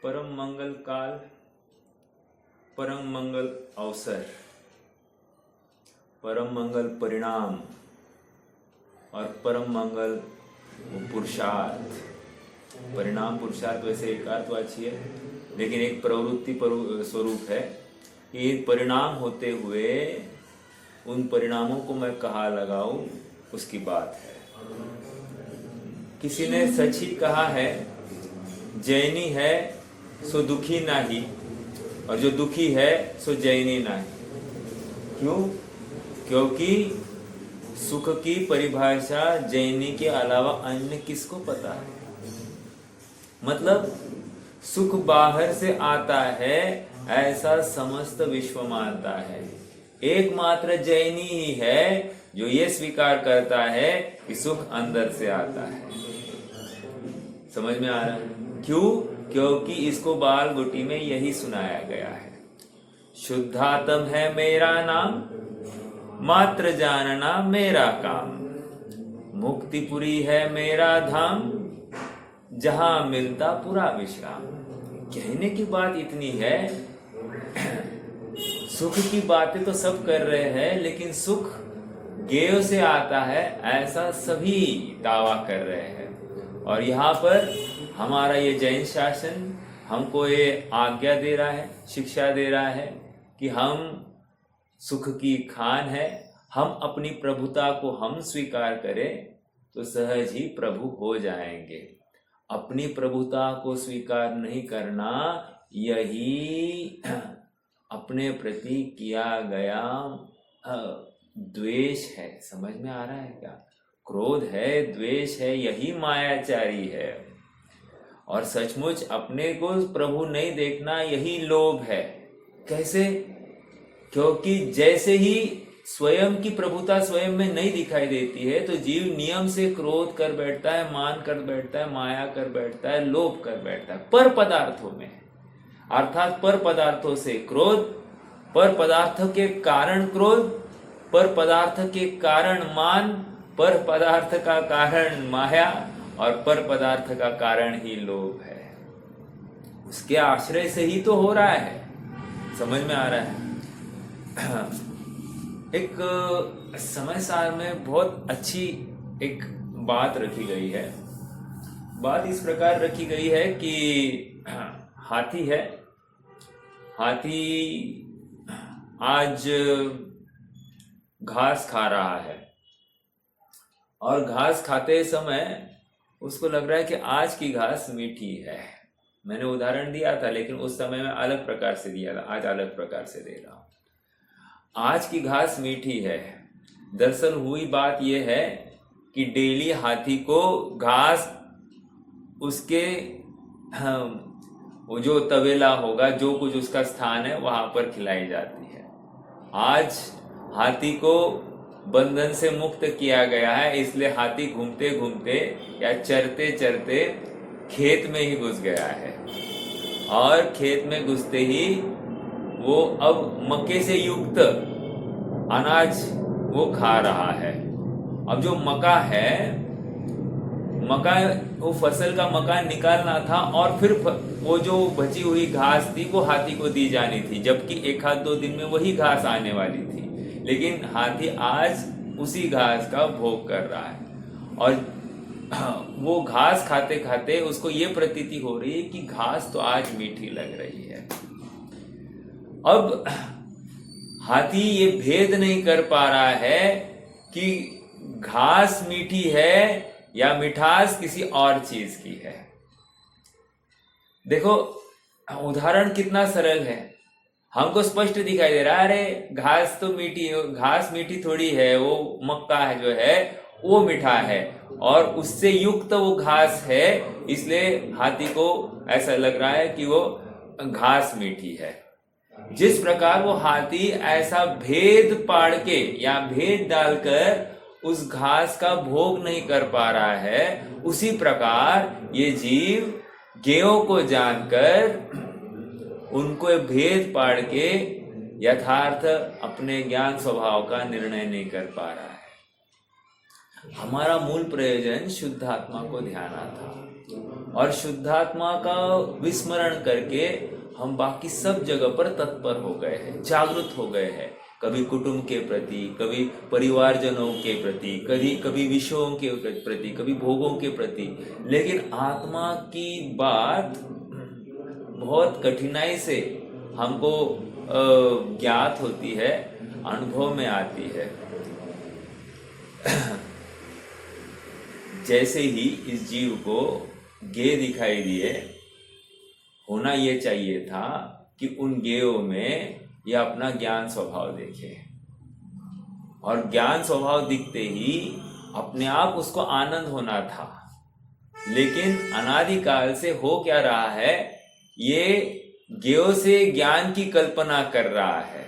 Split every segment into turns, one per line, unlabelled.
परम मंगल काल, परम मंगल अवसर, परम मंगल परिणाम और परम मंगल पुरुषार्थ। परिणाम पुरुषार्थ वैसे एकार्थवाची है, लेकिन एक प्रवृत्ति स्वरूप है कि परिणाम होते हुए उन परिणामों को मैं कहाँ लगाऊं, उसकी बात है। किसी ने सच ही कहा है, जैनी है सो दुखी नाही, और जो दुखी है सो जैनी नहीं। क्यों? क्योंकि सुख की परिभाषा जैनी के अलावा अन्य किसको पता है। मतलब सुख बाहर से आता है ऐसा समस्त विश्व मानता है। एकमात्र जैनी ही है जो ये स्वीकार करता है कि सुख अंदर से आता है। समझ में आ रहा है? क्यों? क्योंकि इसको बाल गुटी में यही सुनाया गया है, शुद्धात्म है मेरा नाम, मात्र जानना मेरा काम, मुक्तिपुरी है मेरा धाम, जहां मिलता पूरा विश्राम। कहने की बात इतनी है, सुख की बातें तो सब कर रहे हैं, लेकिन सुख गेय से आता है ऐसा सभी दावा कर रहे हैं। और यहाँ पर हमारा ये जैन शासन हमको ये आज्ञा दे रहा है, शिक्षा दे रहा है कि हम सुख की खान है, हम अपनी प्रभुता को हम स्वीकार करें तो सहज ही प्रभु हो जाएंगे। अपनी प्रभुता को स्वीकार नहीं करना, यही अपने प्रति किया गया द्वेष है। समझ में आ रहा है क्या? क्रोध है, द्वेष है, यही मायाचारी है। और सचमुच अपने को प्रभु नहीं देखना, यही लोभ है। कैसे? क्योंकि जैसे ही स्वयं की प्रभुता स्वयं में नहीं दिखाई देती है, तो जीव नियम से क्रोध कर बैठता है, मान कर बैठता है, माया कर बैठता है, लोभ कर बैठता है पर पदार्थों में। अर्थात पर पदार्थों से क्रोध, पर पदार्थ के कारण क्रोध, पर पदार्थ के कारण मान, पर पदार्थ का कारण माया, और पर पदार्थ का कारण ही लोभ है। उसके आश्रय से ही तो हो रहा है। समझ में आ रहा है? एक समय सार में बहुत अच्छी एक बात रखी गई है। बात इस प्रकार रखी गई है कि हाथी है, हाथी आज घास खा रहा है, और घास खाते समय उसको लग रहा है कि आज की घास मीठी है। मैंने उदाहरण दिया था, लेकिन उस समय में अलग प्रकार से दिया था, आज अलग प्रकार से दे रहा हूं। आज की घास मीठी है। दरअसल हुई बात यह है कि डेली हाथी को घास उसके वो जो तबेला होगा, जो कुछ उसका स्थान है, वहां पर खिलाई जाती है। आज हाथी को बंधन से मुक्त किया गया है, इसलिए हाथी घूमते घूमते या चरते चरते खेत में ही घुस गया है। और खेत में घुसते ही वो अब मक्के से युक्त अनाज वो खा रहा है। अब जो मका है, मका, वो फसल का मका निकालना था, और फिर वो जो बची हुई घास थी वो हाथी को दी जानी थी, जबकि एक आध दो दिन में वही घास आने वाली थी। लेकिन हाथी आज उसी घास का भोग कर रहा है, और वो घास खाते खाते उसको ये प्रतीति हो रही है कि घास तो आज मीठी लग रही है। अब हाथी ये भेद नहीं कर पा रहा है कि घास मीठी है या मिठास किसी और चीज की है। देखो उदाहरण कितना सरल है, हमको स्पष्ट दिखाई दे रहा है। अरे घास तो मीठी, घास मीठी थोड़ी है, वो मक्का है जो है वो मीठा है, और उससे युक्त वो घास है, इसलिए हाथी को ऐसा लग रहा है कि वो घास मीठी है। जिस प्रकार वो हाथी ऐसा भेद पाड़ के या भेद डालकर उस घास का भोग नहीं कर पा रहा है, उसी प्रकार ये जीव गेयों को जानकर उनको भेद पाड़ के यथार्थ अपने ज्ञान स्वभाव का निर्णय नहीं कर पा रहा है। हमारा मूल प्रयोजन शुद्ध आत्मा को ध्याना था, और शुद्धात्मा का विस्मरण करके हम बाकी सब जगह पर तत्पर हो गए हैं, जागृत हो गए हैं। कभी कुटुंब के प्रति, कभी परिवारजनों के प्रति, कभी विषयों के प्रति, कभी भोगों के प्रति। लेकिन आत्मा की बात बहुत कठिनाई से हमको ज्ञात होती है, अनुभव में आती है। जैसे ही इस जीव को गेय दिखाई दिए, होना ये चाहिए था कि उन गेयों में यह अपना ज्ञान स्वभाव देखे, और ज्ञान स्वभाव दिखते ही अपने आप उसको आनंद होना था। लेकिन अनादिकाल से हो क्या रहा है, ये गेयों से ज्ञान की कल्पना कर रहा है,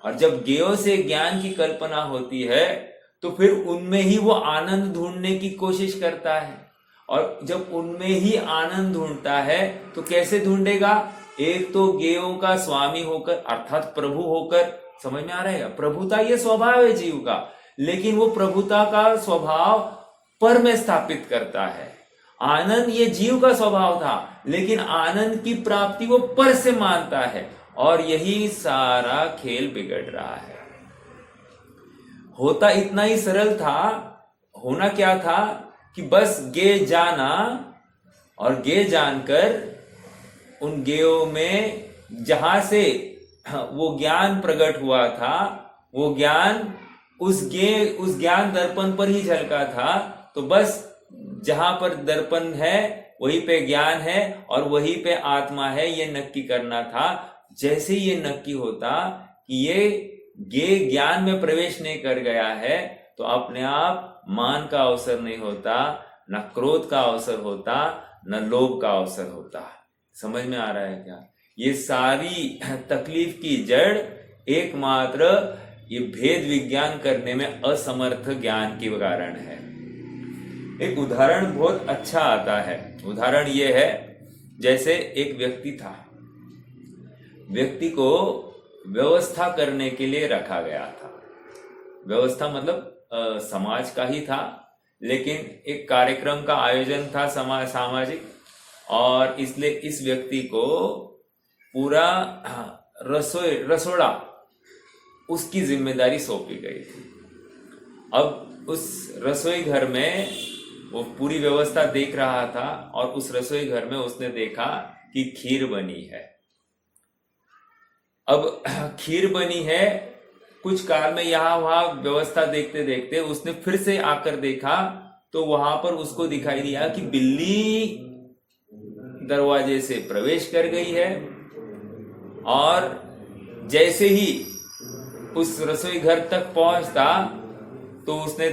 और जब गेयों से ज्ञान की कल्पना होती है तो फिर उनमें ही वो आनंद ढूंढने की कोशिश करता है। और जब उनमें ही आनंद ढूंढता है तो कैसे ढूंढेगा? एक तो गेयों का स्वामी होकर, अर्थात प्रभु होकर। समझ में आ रहा है? प्रभुता ये स्वभाव है जीव का, लेकिन वो प्रभुता का स्वभाव पर में स्थापित करता है। आनंद ये जीव का स्वभाव था, लेकिन आनंद की प्राप्ति वो पर से मानता है, और यही सारा खेल बिगड़ रहा है। होता इतना ही सरल था, होना क्या था कि बस गे जाना, और गे जानकर उन गेयों में जहां से वो ज्ञान प्रकट हुआ था, वो ज्ञान उस ज्ञान दर्पण पर ही झलका था। तो बस जहां पर दर्पण है वहीं पे ज्ञान है, और वहीं पे आत्मा है, ये नक्की करना था। जैसे ये नक्की होता कि ये ज्ञान में प्रवेश नहीं कर गया है, तो अपने आप मान का अवसर नहीं होता, न क्रोध का अवसर होता, न लोभ का अवसर होता। समझ में आ रहा है क्या? ये सारी तकलीफ की जड़ एकमात्र ये भेद विज्ञान करने में असमर्थ ज्ञान के कारण है। एक उदाहरण बहुत अच्छा आता है। उदाहरण ये है, जैसे एक व्यक्ति था, व्यक्ति को व्यवस्था करने के लिए रखा गया था। व्यवस्था मतलब समाज का ही था, लेकिन एक कार्यक्रम का आयोजन था सामाजिक, और इसलिए इस व्यक्ति को पूरा रसोड़ा उसकी जिम्मेदारी सौंपी गई थी। अब उस रसोई घर में वो पूरी व्यवस्था देख रहा था, और उस रसोई घर में उसने देखा कि खीर बनी है। अब खीर बनी है, कुछ काल में यहां वहां व्यवस्था देखते देखते उसने फिर से आकर देखा, तो वहां पर उसको दिखाई दिया कि बिल्ली दरवाजे से प्रवेश कर गई है, और जैसे ही उस रसोई घर तक पहुंचता तो उसने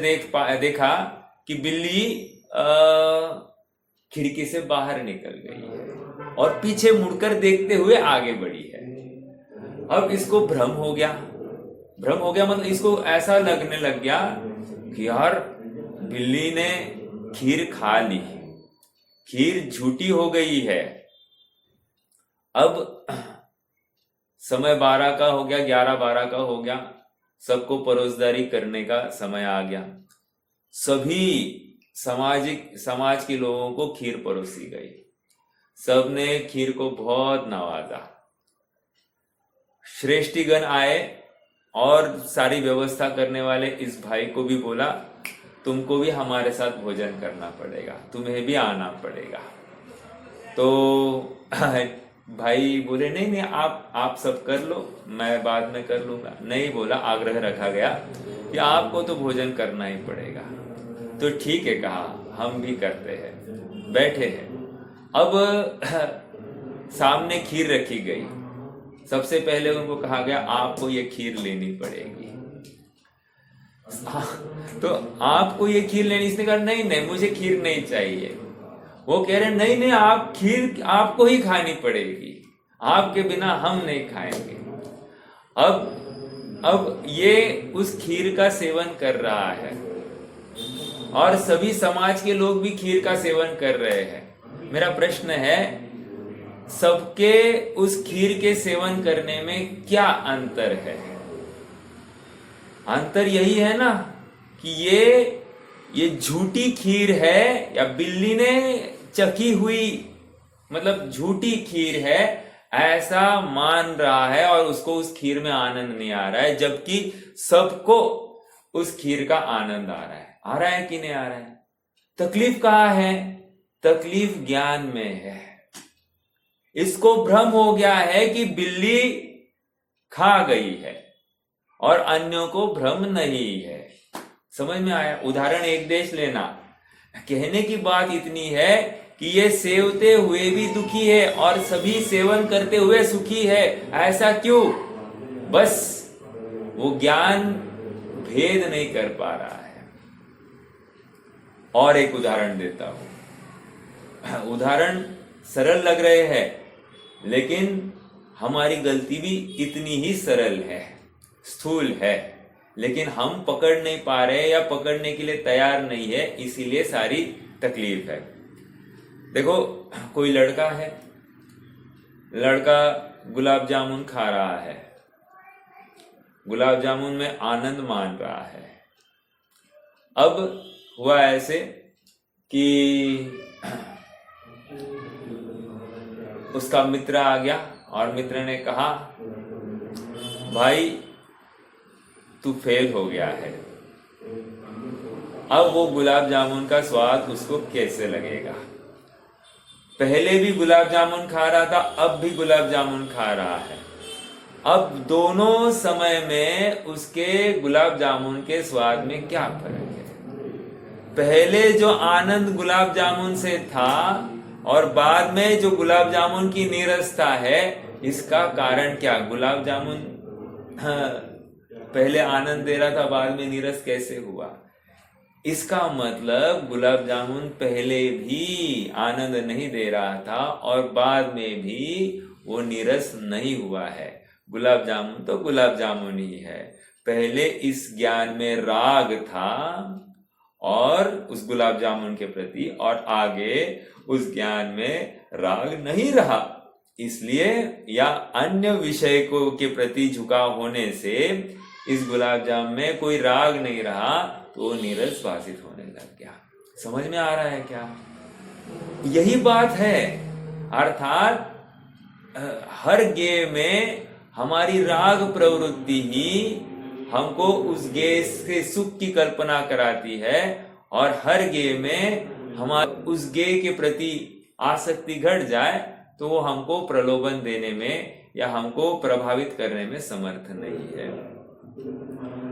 देखा कि बिल्ली खिड़की से बाहर निकल गई है और पीछे मुड़कर देखते हुए आगे बढ़ी है। अब इसको भ्रम हो गया मतलब इसको ऐसा लगने लग गया कि यार बिल्ली ने खीर खा ली, खीर झूठी हो गई है। अब समय 12 का हो गया, 11-12 का हो गया, सबको परोसदारी करने का समय आ गया। सभी समाज के लोगों को खीर परोसी गई। सबने खीर को बहुत नवाजा। श्रेष्ठीगण आए और सारी व्यवस्था करने वाले इस भाई को भी बोला, तुमको भी हमारे साथ भोजन करना पड़ेगा, तुम्हें भी आना पड़ेगा। तो भाई बोले नहीं आप सब कर लो, मैं बाद में कर लूंगा। नहीं बोला, आग्रह रखा गया कि आपको तो भोजन करना ही पड़ेगा। तो ठीक है, कहा हम भी करते हैं, बैठे हैं। अब सामने खीर रखी गई। सबसे पहले उनको कहा गया आपको ये खीर लेनी पड़ेगी। तो आपको ये खीर लेनी, इसने कहा नहीं मुझे खीर नहीं चाहिए। वो कह रहे नहीं आप खीर आपको ही खानी पड़ेगी, आपके बिना हम नहीं खाएंगे। अब ये उस खीर का सेवन कर रहा है और सभी समाज के लोग भी खीर का सेवन कर रहे हैं। मेरा प्रश्न है, सबके उस खीर के सेवन करने में क्या अंतर है? अंतर यही है ना कि ये झूठी खीर है या बिल्ली ने चखी हुई मतलब झूठी खीर है ऐसा मान रहा है और उसको उस खीर में आनंद नहीं आ रहा है, जबकि सबको उस खीर का आनंद आ रहा है कि नहीं आ रहा है? तकलीफ कहाँ है? तकलीफ ज्ञान में है। इसको भ्रम हो गया है कि बिल्ली खा गई है और अन्यों को भ्रम नहीं है। समझ में आया? उदाहरण एक देश लेना, कहने की बात इतनी है कि ये सेवते हुए भी दुखी है और सभी सेवन करते हुए सुखी है। ऐसा क्यों? बस वो ज्ञान भेद नहीं कर पा रहा है। और एक उदाहरण देता हूं। उदाहरण सरल लग रहे हैं, लेकिन हमारी गलती भी इतनी ही सरल है, स्थूल है, लेकिन हम पकड़ नहीं पा रहे या पकड़ने के लिए तैयार नहीं है, इसीलिए सारी तकलीफ है। देखो, कोई लड़का है, लड़का गुलाब जामुन खा रहा है, गुलाब जामुन में आनंद मान रहा है। अब हुआ ऐसे कि उसका मित्र आ गया और मित्र ने कहा, भाई तू फेल हो गया है। अब वो गुलाब जामुन का स्वाद उसको कैसे लगेगा? पहले भी गुलाब जामुन खा रहा था, अब भी गुलाब जामुन खा रहा है। अब दोनों समय में उसके गुलाब जामुन के स्वाद में क्या फर्क है? पहले जो आनंद गुलाब जामुन से था और बाद में जो गुलाब जामुन की नीरसता है, इसका कारण क्या? गुलाब जामुन पहले आनंद दे रहा था, बाद में नीरस कैसे हुआ? इसका मतलब गुलाब जामुन पहले भी आनंद नहीं दे रहा था और बाद में भी वो नीरस नहीं हुआ है। गुलाब जामुन तो गुलाब जामुन ही है। पहले इस ज्ञान में राग था और उस गुलाब जामुन के प्रति, और आगे उस ज्ञान में राग नहीं रहा, इसलिए या अन्य विषय को के प्रति झुकाव होने से इस गुलाब जामुन में कोई राग नहीं रहा, तो वो नीरस भाषित होने लग गया। समझ में आ रहा है क्या? यही बात है। अर्थात हर गेय में हमारी राग प्रवृत्ति ही हमको उस गेय से सुख की कल्पना कराती है, और हर गेय में हमारे उस गेय के प्रति आसक्ति घट जाए तो वो हमको प्रलोभन देने में या हमको प्रभावित करने में समर्थ नहीं है।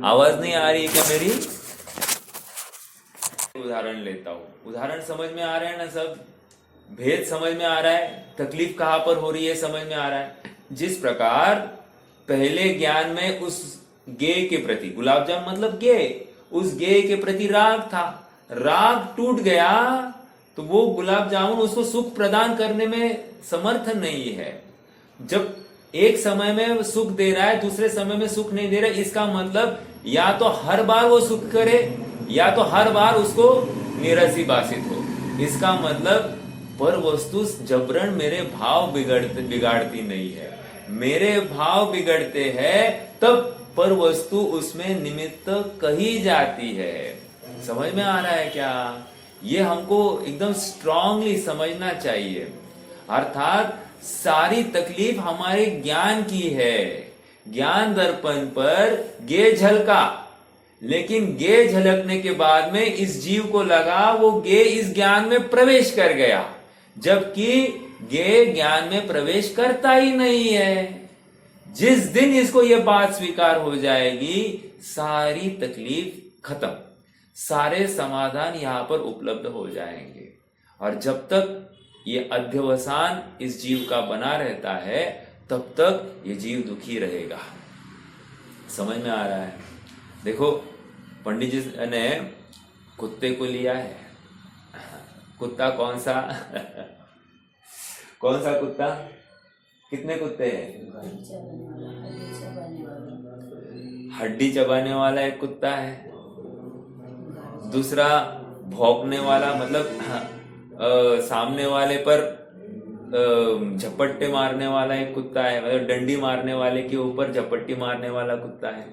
आवाज नहीं आ रही है क्या मेरी? उदाहरण लेता हूं। उदाहरण समझ में आ रहे हैं ना सब? भेद समझ में आ रहा है? तकलीफ कहां पर हो रही है समझ में आ रहा है? जिस प्रकार पहले ज्ञान में उस गेय के प्रति, गुलाब जामुन मतलब गेय, उस गेय के प्रति राग था, राग टूट गया तो वो गुलाब जामुन उसको सुख प्रदान करने में समर्थ नहीं है। जब एक समय में सुख दे रहा है, दूसरे समय में सुख नहीं दे रहा है, इसका मतलब या तो हर बार वो सुख करे या तो हर बार उसको नीरसी भाषित हो। इसका मतलब पर वस्तु जबरन मेरे भाव बिगाड़ती नहीं है। मेरे भाव बिगड़ते हैं तब पर वस्तु उसमें निमित्त कही जाती है। समझ में आ रहा है क्या? ये हमको एकदम स्ट्रांगली समझना चाहिए। अर्थात सारी तकलीफ हमारे ज्ञान की है। ज्ञान दर्पण पर गेय झलका, लेकिन गेय झलकने के बाद में इस जीव को लगा वो गेय इस ज्ञान में प्रवेश कर गया, जबकि गेय ज्ञान में प्रवेश करता ही नहीं है। जिस दिन इसको ये बात स्वीकार हो जाएगी, सारी तकलीफ खत्म, सारे समाधान यहां पर उपलब्ध हो जाएंगे। और जब तक ये अध्यवसान इस जीव का बना रहता है, तब तक ये जीव दुखी रहेगा। समझ में आ रहा है? देखो, पंडित जी ने कुत्ते को लिया है। कुत्ता कौन सा? कौन सा कुत्ता? कितने कुत्ते हैं? हड्डी चबाने वाला एक कुत्ता है, दूसरा भौंकने वाला, मतलब सामने वाले पर झपट्टे मारने वाला एक कुत्ता है, मतलब डंडी मारने वाले के ऊपर झपट्टी मारने वाला कुत्ता है।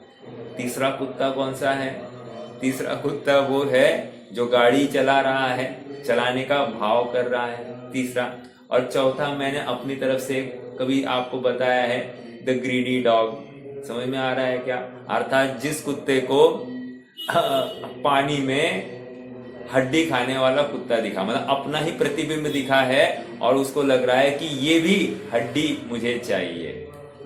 तीसरा कुत्ता कौन सा है? तीसरा कुत्ता वो है जो गाड़ी चला रहा है, चलाने का भाव कर रहा है, तीसरा। और चौथा मैंने अपनी तरफ से कभी आपको बताया है, द ग्रीडी डॉग। समझ में आ रहा है क्या? अर्थात जिस कुत्ते को पानी में हड्डी खाने वाला कुत्ता दिखा, मतलब अपना ही प्रतिबिंब दिखा है और उसको लग रहा है कि ये भी हड्डी मुझे चाहिए,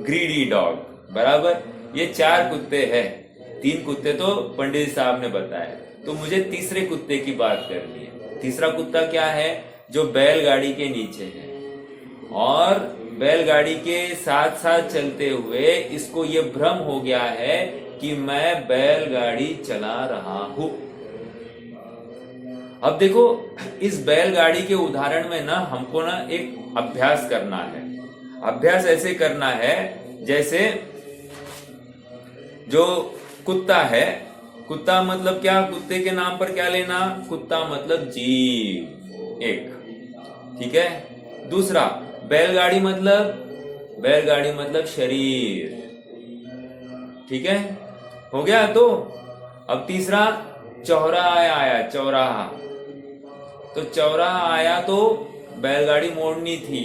ग्रीडी डॉग। बराबर, ये 4 कुत्ते हैं, 3 कुत्ते तो पंडित साहब ने बताया, तो मुझे तीसरे कुत्ते की बात करनी है। तीसरा कुत्ता क्या है? जो बैलगाड़ी के नीचे है और बैलगाड़ी के साथ साथ चलते हुए इसको ये भ्रम हो गया है कि मैं बैलगाड़ी चला रहा हूं। अब देखो, इस बैलगाड़ी के उदाहरण में ना हमको ना एक अभ्यास करना है। अभ्यास ऐसे करना है जैसे जो कुत्ता है, कुत्ता मतलब क्या? कुत्ते के नाम पर क्या लेना? कुत्ता मतलब जीव, एक, ठीक है। दूसरा, बैलगाड़ी मतलब शरीर, ठीक है, हो गया। तो अब तीसरा, चौराहा आया, चौराहा। तो चौराहा आया तो बैलगाड़ी मोड़नी थी,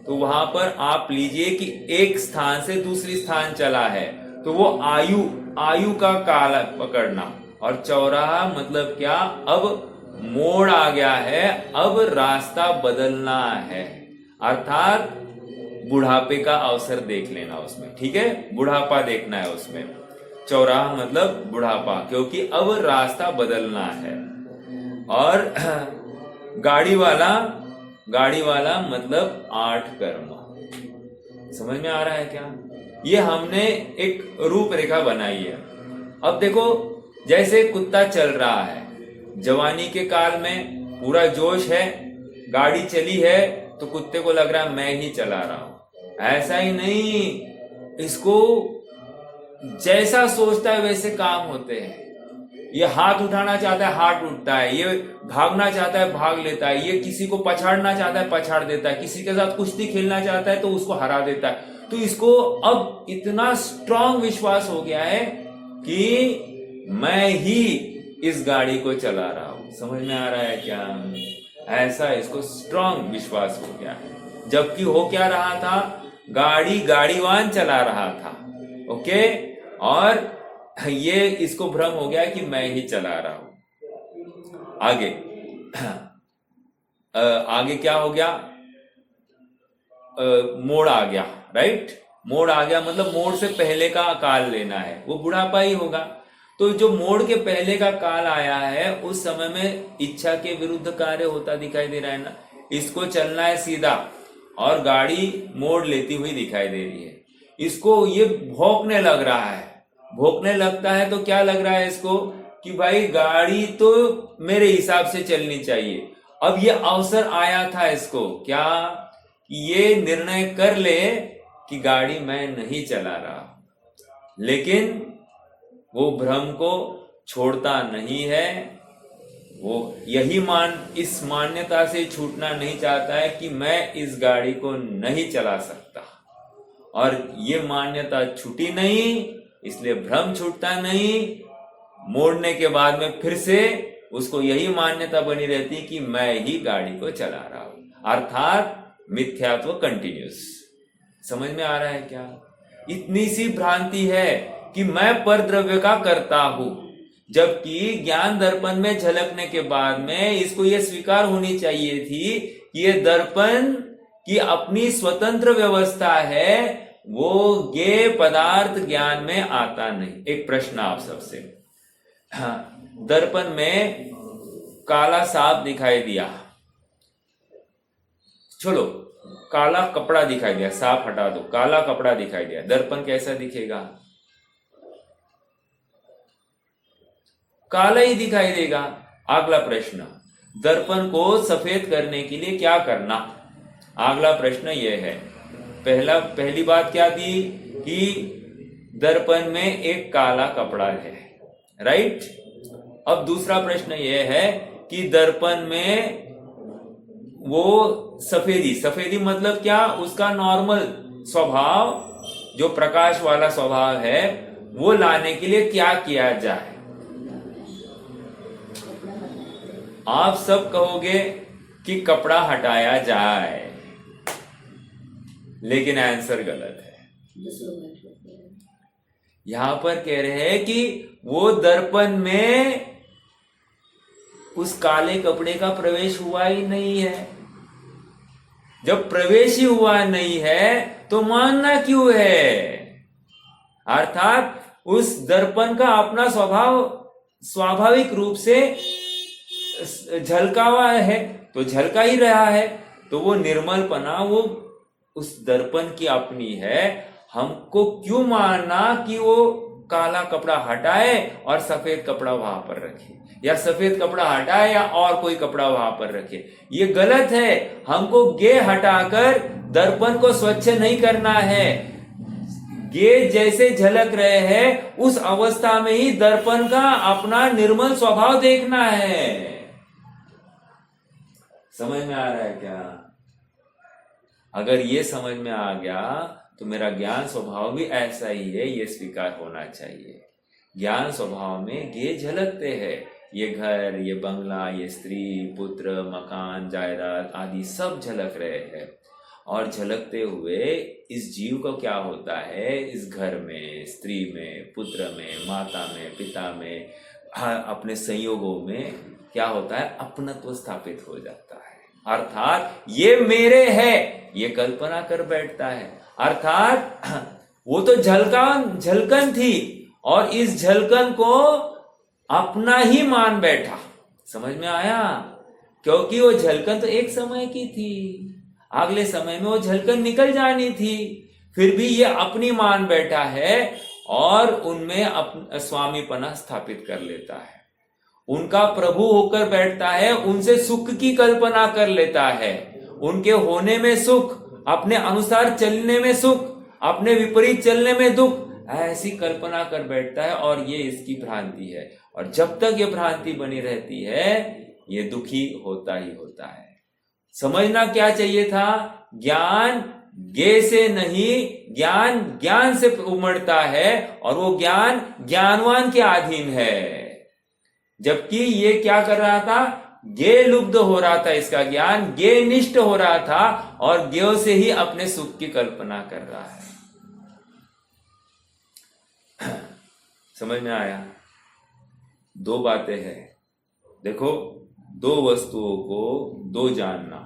तो वहां पर आप लीजिए कि एक स्थान से दूसरी स्थान चला है, तो वो आयु का काल पकड़ना। और चौराहा मतलब क्या? अब मोड़ आ गया है, अब रास्ता बदलना है, अर्थात बुढ़ापे का अवसर देख लेना उसमें, ठीक है, बुढ़ापा देखना है उसमें। चौराहा मतलब बुढ़ापा, क्योंकि अब रास्ता बदलना है। और गाड़ी वाला मतलब 8 कर्म। समझ में आ रहा है क्या? ये हमने एक रूपरेखा बनाई है। अब देखो, जैसे कुत्ता चल रहा है, जवानी के काल में पूरा जोश है, गाड़ी चली है तो कुत्ते को लग रहा है मैं ही चला रहा हूं। ऐसा ही नहीं, इसको जैसा सोचता है वैसे काम होते हैं। ये हाथ उठाना चाहता है, हाथ उठता है, ये भागना चाहता है, भाग लेता है, ये किसी को पछाड़ना चाहता है, पछाड़ देता है, किसी के साथ कुश्ती खेलना चाहता है तो उसको हरा देता है। तो इसको अब इतना स्ट्रांग विश्वास हो गया है कि मैं ही इस गाड़ी को चला रहा हूं। समझ में आ रहा है क्या? ऐसा इसको स्ट्रांग विश्वास हो गया है, जबकि हो क्या रहा था? गाड़ीवान चला रहा था, ओके। और ये इसको भ्रम हो गया कि मैं ही चला रहा हूं। आगे क्या हो गया? मोड़ आ गया, राइट। मोड़ आ गया मतलब मोड़ से पहले का काल लेना है, वो बुढ़ापा ही होगा। तो जो मोड़ के पहले का काल आया है, उस समय में इच्छा के विरुद्ध कार्य होता दिखाई दे रहा है ना। इसको चलना है सीधा और गाड़ी मोड़ लेती हुई दिखाई दे रही है। इसको ये भौंकने लग रहा है, भौंकने लगता है तो क्या लग रहा है इसको? कि भाई गाड़ी तो मेरे हिसाब से चलनी चाहिए। अब ये अवसर आया था इसको, क्या? ये निर्णय कर ले कि गाड़ी मैं नहीं चला रहा, लेकिन वो भ्रम को छोड़ता नहीं है। वो इस मान्यता से छूटना नहीं चाहता है कि मैं इस गाड़ी को नहीं चला सकता, और ये मान्यता छूटी नहीं, इसलिए भ्रम छूटता नहीं। मोड़ने के बाद में फिर से उसको यही मान्यता बनी रहती कि मैं ही गाड़ी को चला रहा हूं, अर्थात मिथ्यात्व कंटिन्यूस। समझ में आ रहा है क्या? इतनी सी भ्रांति है कि मैं परद्रव्य का करता हूं, जबकि ज्ञान दर्पण में झलकने के बाद में इसको यह स्वीकार होनी चाहिए थी कि ये दर्पण की अपनी स्वतंत्र व्यवस्था है, वो ये पदार्थ ज्ञान में आता नहीं। एक प्रश्न आप सबसे, दर्पण में काला सांप दिखाई दिया, चलो काला कपड़ा दिखाई दिया, सांप हटा दो, काला कपड़ा दिखाई दिया, दर्पण कैसा दिखेगा? काला ही दिखाई देगा। अगला प्रश्न, दर्पण को सफेद करने के लिए क्या करना? अगला प्रश्न यह है। पहली बात क्या थी कि दर्पण में एक काला कपड़ा है, राइट। अब दूसरा प्रश्न यह है कि दर्पण में वो सफेदी मतलब क्या? उसका नॉर्मल स्वभाव, जो प्रकाश वाला स्वभाव है, वो लाने के लिए क्या किया जाए? आप सब कहोगे कि कपड़ा हटाया जाए, लेकिन आंसर गलत है। यहां पर कह रहे हैं कि वो दर्पण में उस काले कपड़े का प्रवेश हुआ ही नहीं है। जब प्रवेश ही हुआ नहीं है तो मानना क्यों है? अर्थात उस दर्पण का अपना स्वभाव स्वाभाविक रूप से झलका हुआ है, तो झलका ही रहा है, तो वो निर्मलपना वो उस दर्पण की अपनी है। हमको क्यों मानना कि वो काला कपड़ा हटाए और सफेद कपड़ा वहां पर रखे, या सफेद कपड़ा हटाए या और कोई कपड़ा वहां पर रखे? ये गलत है। हमको गे हटाकर दर्पण को स्वच्छ नहीं करना है। गे जैसे झलक रहे हैं उस अवस्था में ही दर्पण का अपना निर्मल स्वभाव देखना है। समझ में आ रहा है क्या? अगर ये समझ में आ गया तो मेरा ज्ञान स्वभाव भी ऐसा ही है, ये स्वीकार होना चाहिए। ज्ञान स्वभाव में गे झलकते हैं। ये घर, ये बंगला, ये स्त्री, पुत्र, मकान, जायदाद आदि सब झलक रहे हैं। और झलकते हुए इस जीव को क्या होता है? इस घर में, स्त्री में, पुत्र में, माता में, पिता में, अपने संयोगों में क्या होता है? अपनत्व स्थापित हो जाता है। अर्थात ये मेरे है, ये कल्पना कर बैठता है। अर्थात वो तो झलकन थी और इस झलकन को अपना ही मान बैठा। समझ में आया? क्योंकि वो झलकन तो एक समय की थी, अगले समय में वो झलकन निकल जानी थी, फिर भी ये अपनी मान बैठा है और उनमें स्वामीपना स्थापित कर लेता है, उनका प्रभु होकर बैठता है, उनसे सुख की कल्पना कर लेता है, उनके होने में सुख, अपने अनुसार चलने में सुख, अपने विपरीत चलने में दुख, ऐसी कल्पना कर बैठता है। और ये इसकी भ्रांति है। और जब तक ये भ्रांति बनी रहती है ये दुखी होता ही होता है। समझना क्या चाहिए था? ज्ञान गे से नहीं, ज्ञान ज्ञान से उमड़ता है और वो ज्ञान ज्ञानवान के अधीन है। जबकि ये क्या कर रहा था? गे लुब्ध हो रहा था, इसका ज्ञान गे निष्ठ हो रहा था और ज्ञ से ही अपने सुख की कल्पना कर रहा है। समझ में आया? दो बातें हैं। देखो, दो वस्तुओं को दो जानना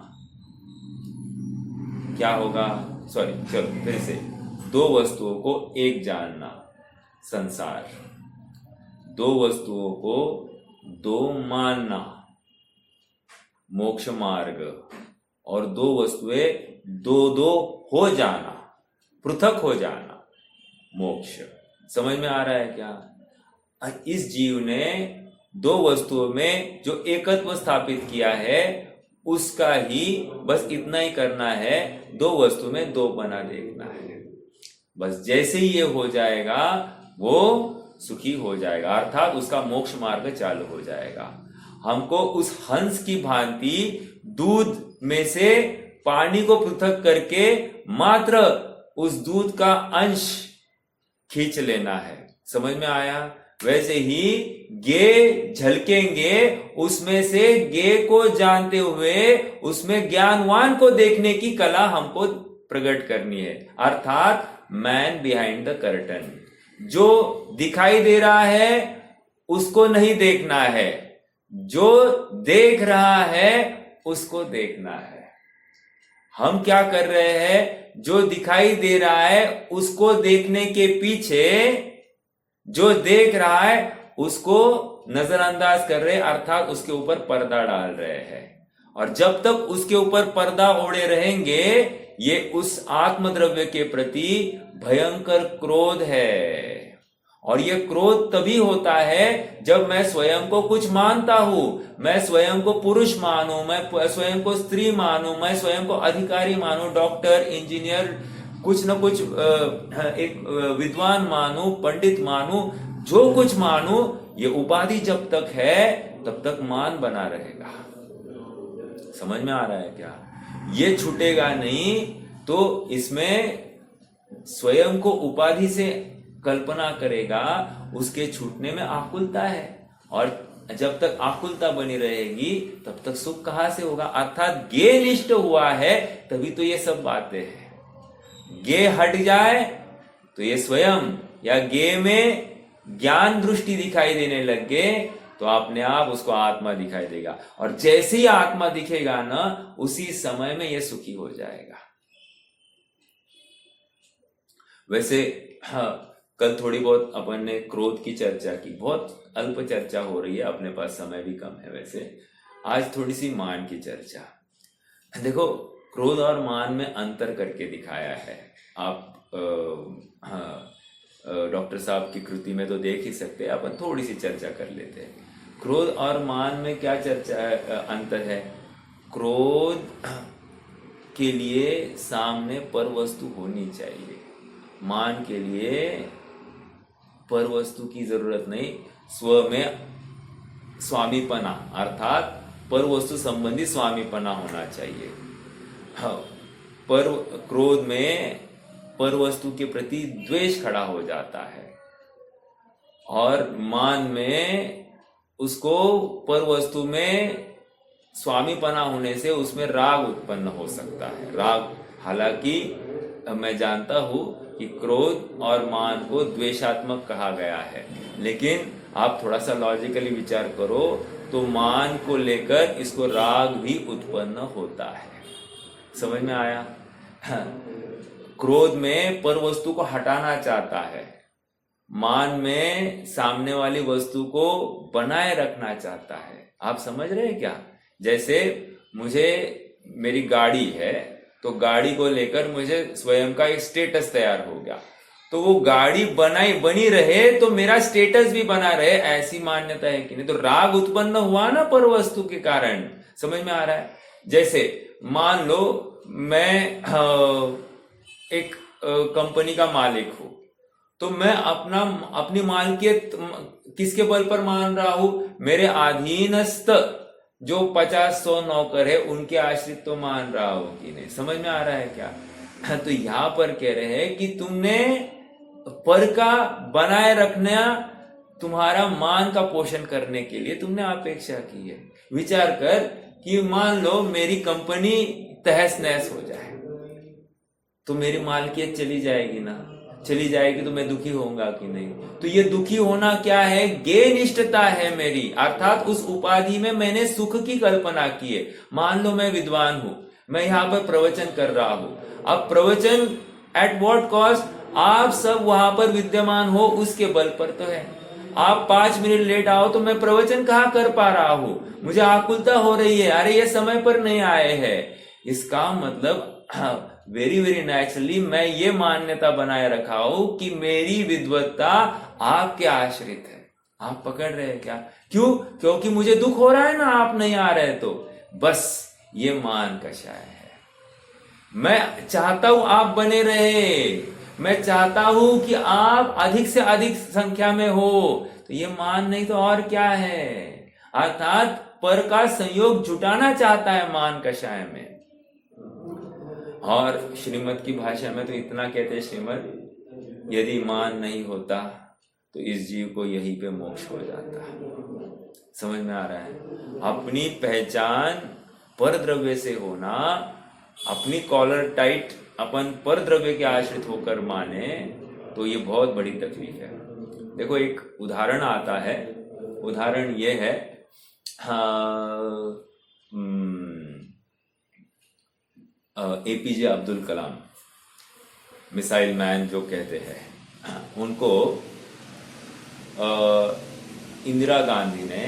क्या होगा? सॉरी, चलो फिर से। दो वस्तुओं को एक जानना संसार, दो वस्तुओं को दो मानना मोक्ष मार्ग, और दो वस्तुएं दो दो हो जाना, पृथक हो जाना मोक्ष। समझ में आ रहा है क्या? इस जीव ने दो वस्तुओं में जो एकत्व स्थापित किया है उसका ही बस इतना ही करना है, दो वस्तु में दो बना देखना है। बस जैसे ही ये हो जाएगा वो सुखी हो जाएगा, अर्थात उसका मोक्ष मार्ग चालू हो जाएगा। हमको उस हंस की भांति दूध में से पानी को पृथक करके मात्र उस दूध का अंश खींच लेना है। समझ में आया? वैसे ही गे झलकेंगे, उसमें से गे को जानते हुए उसमें ज्ञानवान को देखने की कला हमको प्रकट करनी है। अर्थात मैन बिहाइंड द कर्टन, जो दिखाई दे रहा है उसको नहीं देखना है, जो देख रहा है उसको देखना है। हम क्या कर रहे हैं? जो दिखाई दे रहा है उसको देखने के पीछे जो देख रहा है उसको नजरअंदाज कर रहे, अर्थात उसके ऊपर पर्दा डाल रहे हैं। और जब तक उसके ऊपर पर्दा ओढ़े रहेंगे ये उस आत्मद्रव्य के प्रति भयंकर क्रोध है। और ये क्रोध तभी होता है जब मैं स्वयं को कुछ मानता हूं, मैं स्वयं को पुरुष मानूं, मैं स्वयं को स्त्री मानूं, मैं स्वयं को अधिकारी मानूं, डॉक्टर, इंजीनियर, कुछ न कुछ एक विद्वान मानूं, पंडित मानूं, जो कुछ मानूं, ये उपाधि जब तक है तब तक मान बना रहेगा। समझ में आ रहा है क्या? ये छूटेगा नहीं। तो इसमें स्वयं को उपाधि से कल्पना करेगा, उसके छूटने में आकुलता है। और जब तक आकुलता बनी रहेगी तब तक सुख कहां से होगा। अर्थात ज्ञेय निष्ठ हुआ है तभी तो ये सब बातें हैं। ज्ञेय हट जाए तो ये स्वयं या ज्ञेय में ज्ञान दृष्टि दिखाई देने लग गए तो अपने आप उसको आत्मा दिखाई देगा, और जैसे ही आत्मा दिखेगा ना उसी समय में यह सुखी हो जाएगा। वैसे हाँ, कल थोड़ी बहुत अपन ने क्रोध की चर्चा की, बहुत अल्प चर्चा हो रही है, अपने पास समय भी कम है। वैसे आज थोड़ी सी मान की चर्चा। देखो, क्रोध और मान में अंतर करके दिखाया है। आप डॉक्टर साहब की कृति में तो देख ही सकते हैं, अपन थोड़ी सी चर्चा कर लेते हैं। क्रोध और मान में क्या अंतर है। क्रोध के लिए सामने पर वस्तु होनी चाहिए, मान के लिए पर वस्तु की जरूरत नहीं। स्व में स्वामीपना अर्थात पर वस्तु संबंधी स्वामीपना होना चाहिए। हाँ, पर क्रोध में पर वस्तु के प्रति द्वेष खड़ा हो जाता है, और मान में उसको पर वस्तु में स्वामीपना होने से उसमें राग उत्पन्न हो सकता है। राग, हालांकि मैं जानता हूं कि क्रोध और मान को द्वेषात्मक कहा गया है, लेकिन आप थोड़ा सा लॉजिकली विचार करो तो मान को लेकर इसको राग भी उत्पन्न होता है। समझ में आया। क्रोध में पर वस्तु को हटाना चाहता है, मान में सामने वाली वस्तु को बनाए रखना चाहता है। आप समझ रहे हैं क्या। जैसे मुझे मेरी गाड़ी है तो गाड़ी को लेकर मुझे स्वयं का एक स्टेटस तैयार हो गया, तो वो गाड़ी बनी रहे तो मेरा स्टेटस भी बना रहे, ऐसी मान्यता है कि नहीं। तो राग उत्पन्न हुआ ना पर वस्तु के कारण। समझ में आ रहा है। जैसे मान लो मैं एक कंपनी का मालिक हूं, तो मैं अपनी मालकियत किसके बल पर मान रहा हूं। मेरे अधीनस्थ जो 50-100 नौकर है उनके आश्रित तो मान रहा हूं कि नहीं। समझ में आ रहा है क्या। तो यहां पर कह रहे हैं कि तुमने पर का बनाए रखना, तुम्हारा मान का पोषण करने के लिए तुमने अपेक्षा की है। विचार कर कि मान लो मेरी कंपनी तहस नहस हो जाए तो मेरी मालकियत चली जाएगी ना। चली जाएगी तो मैं दुखी होऊंगा कि नहीं। तो ये दुखी होना क्या है, ज्ञेय निष्ठता है मेरी, अर्थात उस उपाधि में मैंने सुख की कल्पना की है। मान लो मैं विद्वान हूं, मैं यहाँ पर प्रवचन कर रहा हूं। अब प्रवचन एट व्हाट कॉस्ट, आप सब वहां पर विद्यमान हो उसके बल पर तो है। आप 5 मिनट लेट आओ तो मैं प्रवचन कहाँ कर पा रहा हूं, मुझे आकुलता हो रही है, अरे ये समय पर नहीं आए हैं। इसका मतलब वेरी वेरी नेचुरली मैं ये मान्यता बनाए रखा हूं कि मेरी विद्वत्ता आपके आश्रित है। आप पकड़ रहे हैं क्या। क्यों, क्योंकि मुझे दुख हो रहा है ना, आप नहीं आ रहे तो बस ये मान कषाय है। मैं चाहता हूं आप बने रहे, मैं चाहता हूं कि आप अधिक से अधिक संख्या में हो, तो ये मान नहीं तो और क्या है। अर्थात पर का संयोग जुटाना चाहता है मान कषाय में। और श्रीमद की भाषा में तो इतना कहते हैं, श्रीमद यदि मान नहीं होता तो इस जीव को यहीं पे मोक्ष हो जाता। समझ में आ रहा है। अपनी पहचान पर द्रव्य से होना, अपनी कॉलर टाइट अपन पर द्रव्य के आश्रित होकर माने तो ये बहुत बड़ी तकलीफ है। देखो एक उदाहरण आता है, उदाहरण ये है, APJ Abdul Kalam, missile man जो कहते हैं, उनको इंदिरा गांधी ने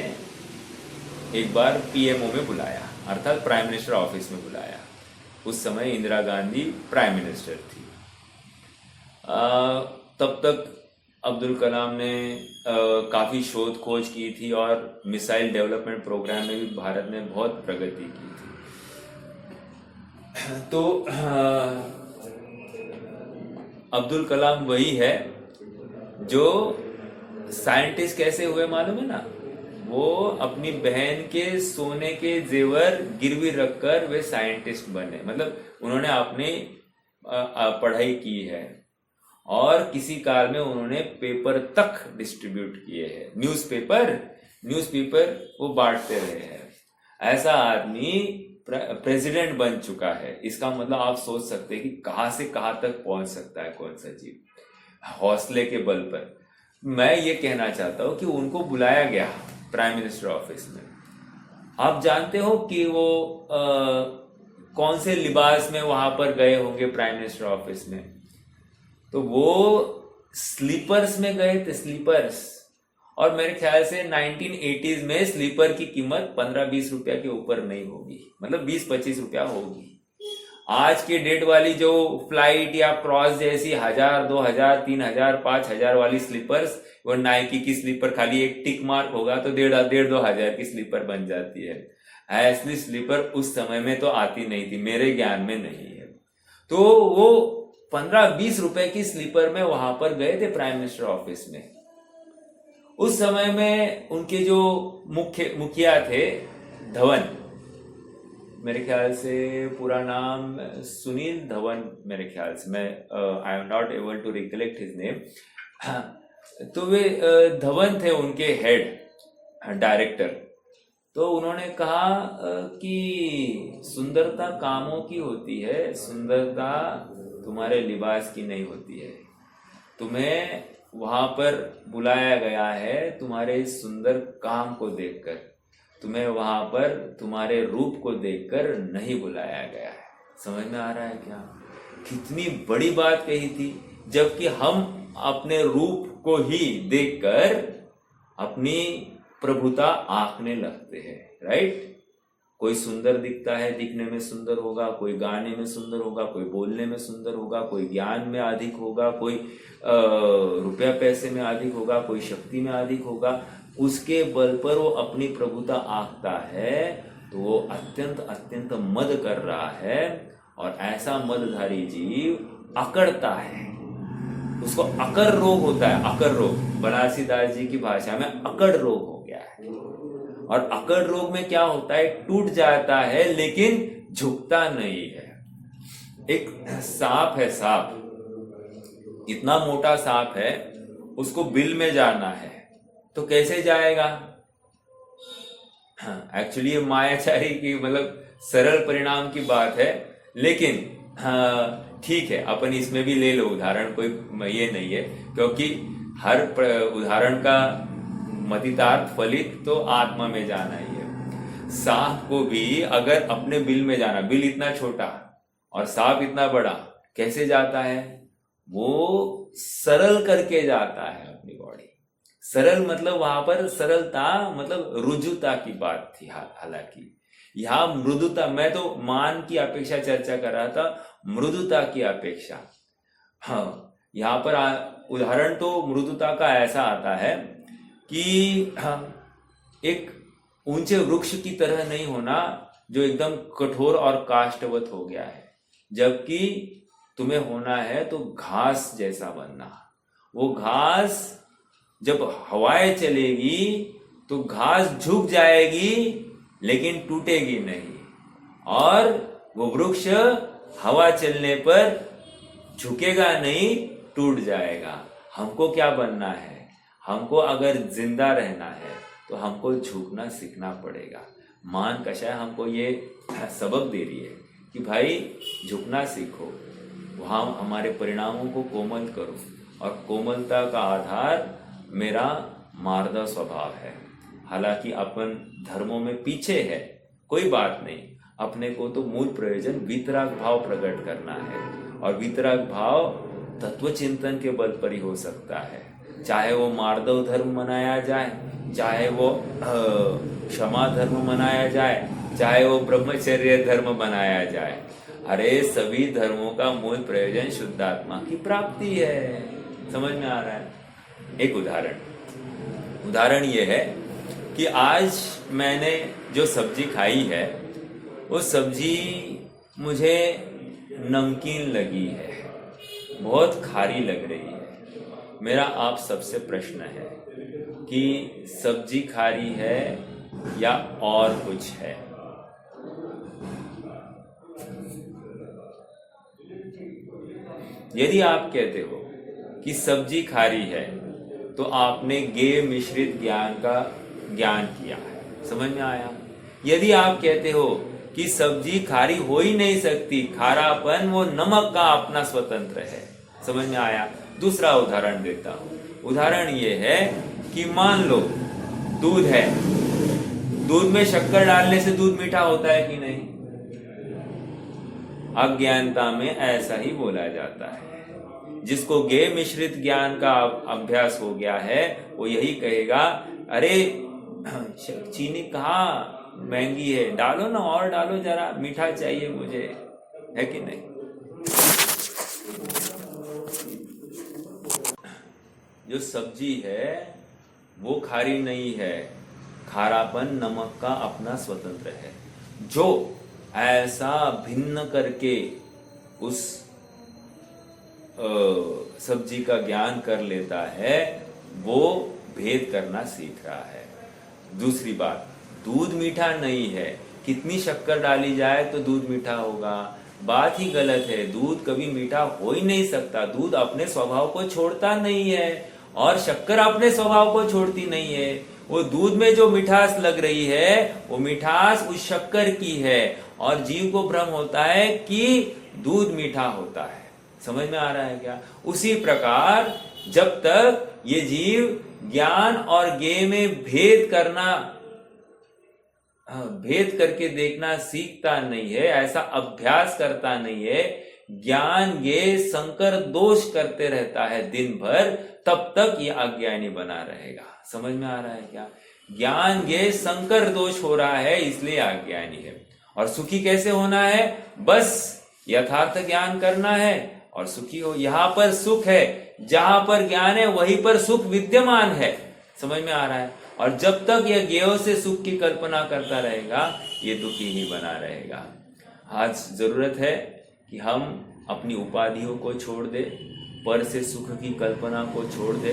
एक बार पीएमओ में बुलाया, अर्थात प्राइम मिनिस्टर ऑफिस में बुलाया। उस समय इंदिरा गांधी प्राइम मिनिस्टर थी। तब तक अब्दुल कलाम ने काफी शोध खोज की थी और मिसाइल डेवलपमेंट प्रोग्राम में भी भारत ने बहुत प्रगति की थी। तो अब्दुल कलाम वही है जो साइंटिस्ट कैसे हुए मालूम है ना। वो अपनी बहन के सोने के जेवर गिरवी रखकर वे साइंटिस्ट बने। मतलब उन्होंने अपनी पढ़ाई की है और किसी काल में उन्होंने पेपर तक डिस्ट्रीब्यूट किए हैं, न्यूज़पेपर न्यूज़पेपर वो बांटते रहे हैं। ऐसा आदमी प्रेसिडेंट बन चुका है। इसका मतलब आप सोच सकते हैं कि कहां से कहां तक पहुंच सकता है कौन सा जीव, हौसले के बल पर। मैं ये कहना चाहता हूं कि उनको बुलाया गया प्राइम मिनिस्टर ऑफिस में। आप जानते हो कि वो कौन से लिबास में वहां पर गए होंगे प्राइम मिनिस्टर ऑफिस में? तो वो स्लीपर्स में गए थे, स्लीपर्स। और मेरे ख्याल से 1980s में स्लीपर की कीमत 15-20 रुपया के ऊपर नहीं होगी, मतलब 20-25 रुपया होगी। आज के डेट वाली जो फ्लाइट या क्रॉस जैसी 1000, 2000, 3000, 5000 वाली स्लीपर्स, वो नाइकी की स्लीपर खाली एक टिक मार्क होगा तो 1,500-2,000 की स्लीपर बन जाती है। ऐसी स्लीपर उस समय में तो आती नहीं थी, मेरे ज्ञान में नहीं है। तो वो 15-20 रुपए की स्लीपर में वहां पर गए थे प्राइम मिनिस्टर ऑफिस में। उस समय में उनके जो मुखिया थे धवन, मेरे ख्याल से पूरा नाम सुनील धवन, मेरे ख्याल से, मैं I am not able to recollect his name. तो वे धवन थे उनके हेड डायरेक्टर। तो उन्होंने कहा कि सुंदरता कामों की होती है, सुंदरता तुम्हारे लिबास की नहीं होती है। तुम्हें वहां पर बुलाया गया है तुम्हारे सुंदर काम को देखकर, तुम्हें वहां पर तुम्हारे रूप को देखकर नहीं बुलाया गया है। समझ में आ रहा है क्या? कितनी बड़ी बात कही थी, जबकि हम अपने रूप को ही देखकर अपनी प्रभुता आंकने लगते हैं, राइट? कोई सुंदर दिखता है, दिखने में सुंदर होगा, कोई गाने में सुंदर होगा, कोई बोलने में सुंदर होगा, कोई ज्ञान में अधिक होगा, कोई रुपया पैसे में अधिक होगा, कोई शक्ति में अधिक होगा। उसके बल पर वो अपनी प्रभुता आंकता है, तो वो अत्यंत अत्यंत मद कर रहा है। और ऐसा मदधारी जीव अकड़ता है, उसको अकर रोग होता है। अकर रोग बनारसीदास जी की भाषा में अकड़ रोग हो गया है। और अकड़ रोग में क्या होता है? टूट जाता है लेकिन झुकता नहीं है। एक सांप है, सांप इतना मोटा सांप है, उसको बिल में जाना है तो कैसे जाएगा? एक्चुअली ये मायाचारी की मतलब सरल परिणाम की बात है, लेकिन ठीक है, अपन इसमें भी ले लो उदाहरण, कोई ये नहीं है, क्योंकि हर उदाहरण का मतितार्थ फलित तो आत्मा में जाना ही है। सांप को भी अगर अपने बिल में जाना, बिल इतना छोटा और सांप इतना बड़ा, कैसे जाता है? वो सरल करके जाता है अपनी बॉडी। सरल मतलब वहां पर सरलता मतलब रुजुता की बात थी। हालांकि यहाँ मृदुता, मैं तो मान की अपेक्षा चर्चा कर रहा था, मृदुता की अपेक्षा। हाँ, यहाँ पर उदाहरण तो मृदुता का ऐसा आता है कि एक ऊंचे वृक्ष की तरह नहीं होना जो एकदम कठोर और काष्ठवत हो गया है, जबकि तुम्हें होना है तो घास जैसा बनना। वो घास जब हवाएं चलेगी तो घास झुक जाएगी लेकिन टूटेगी नहीं, और वो वृक्ष हवा चलने पर झुकेगा नहीं, टूट जाएगा। हमको क्या बनना है? हमको अगर जिंदा रहना है तो हमको झुकना सीखना पड़ेगा। मान कषाय हमको ये सबक दे रही है कि भाई झुकना सीखो, वहाँ हमारे परिणामों को कोमल करो, और कोमलता का आधार मेरा मार्दा स्वभाव है। हालांकि अपन धर्मों में पीछे है, कोई बात नहीं, अपने को तो मूल प्रयोजन वितराग भाव प्रकट करना है, और वितराग भाव तत्व चिंतन के बल पर ही हो सकता है। चाहे वो मार्दव धर्म मनाया जाए, चाहे वो क्षमा धर्म मनाया जाए, चाहे वो ब्रह्मचर्य धर्म बनाया जाए, अरे सभी धर्मों का मूल प्रयोजन शुद्धात्मा की प्राप्ति है। समझ में आ रहा है? एक उदाहरण ये है कि आज मैंने जो सब्जी खाई है, वो सब्जी मुझे नमकीन लगी है, बहुत खारी लग रही है। मेरा आप सबसे प्रश्न है कि सब्जी खारी है या और कुछ है? यदि आप कहते हो कि सब्जी खारी है, तो आपने गेय मिश्रित ज्ञान का ज्ञान किया है। समझ में आया? यदि आप कहते हो कि सब्जी खारी हो ही नहीं सकती, खारापन वो नमक का अपना स्वतंत्र है। समझ में आया? दूसरा उदाहरण देता हूं। उदाहरण ये है कि मान लो दूध है, दूध में शक्कर डालने से दूध मीठा होता है कि नहीं? अज्ञानता में ऐसा ही बोला जाता है। जिसको गेय मिश्रित ज्ञान का अभ्यास हो गया है वो यही कहेगा, अरे चीनी कहाँ महंगी है, डालो ना, और डालो, जरा मीठा चाहिए मुझे, है कि नहीं? जो सब्जी है वो खारी नहीं है, खारापन नमक का अपना स्वतंत्र है। जो ऐसा भिन्न करके उस सब्जी का ज्ञान कर लेता है वो भेद करना सीख रहा है। दूसरी बात, दूध मीठा नहीं है, कितनी शक्कर डाली जाए तो दूध मीठा होगा, बात ही गलत है। दूध कभी मीठा हो ही नहीं सकता। दूध अपने स्वभाव को छोड़ता नहीं है और शक्कर अपने स्वभाव को छोड़ती नहीं है। वो दूध में जो मिठास लग रही है वो मिठास उस शक्कर की है और जीव को भ्रम होता है कि दूध मीठा होता है। समझ में आ रहा है क्या? उसी प्रकार जब तक ये जीव ज्ञान और ज्ञेय में भेद करके देखना सीखता नहीं है, ऐसा अभ्यास करता नहीं है, ज्ञान ज्ञेय संकर दोष करते रहता है दिन भर, तब तक ये अज्ञानी बना रहेगा। समझ में आ रहा है क्या? ज्ञान ज्ञेय संकर दोष हो रहा है इसलिए अज्ञानी है। और सुखी कैसे होना है? बस यथार्थ ज्ञान करना है और सुखी हो। यहां पर सुख है, जहां पर ज्ञान है वहीं पर सुख विद्यमान है। समझ में आ रहा है? और जब तक यह ज्ञेय से सुख की कल्पना करता रहेगा ये दुखी ही बना रहेगा। आज जरूरत है कि हम अपनी उपाधियों को छोड़ दे, पर से सुख की कल्पना को छोड़ दे,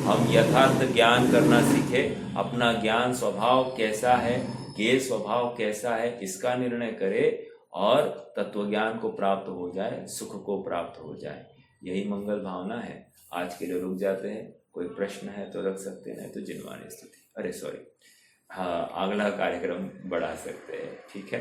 हम यथार्थ ज्ञान करना सीखे। अपना ज्ञान स्वभाव कैसा है, ज्ञेय स्वभाव कैसा है, इसका निर्णय करे और तत्व ज्ञान को प्राप्त हो जाए, सुख को प्राप्त हो जाए। यही मंगल भावना है। आज के लिए रुक जाते हैं। कोई प्रश्न है तो रख सकते हैं, तो जिनवानी स्तुति, अरे सॉरी, हाँ, अगला कार्यक्रम बढ़ा सकते हैं। ठीक है।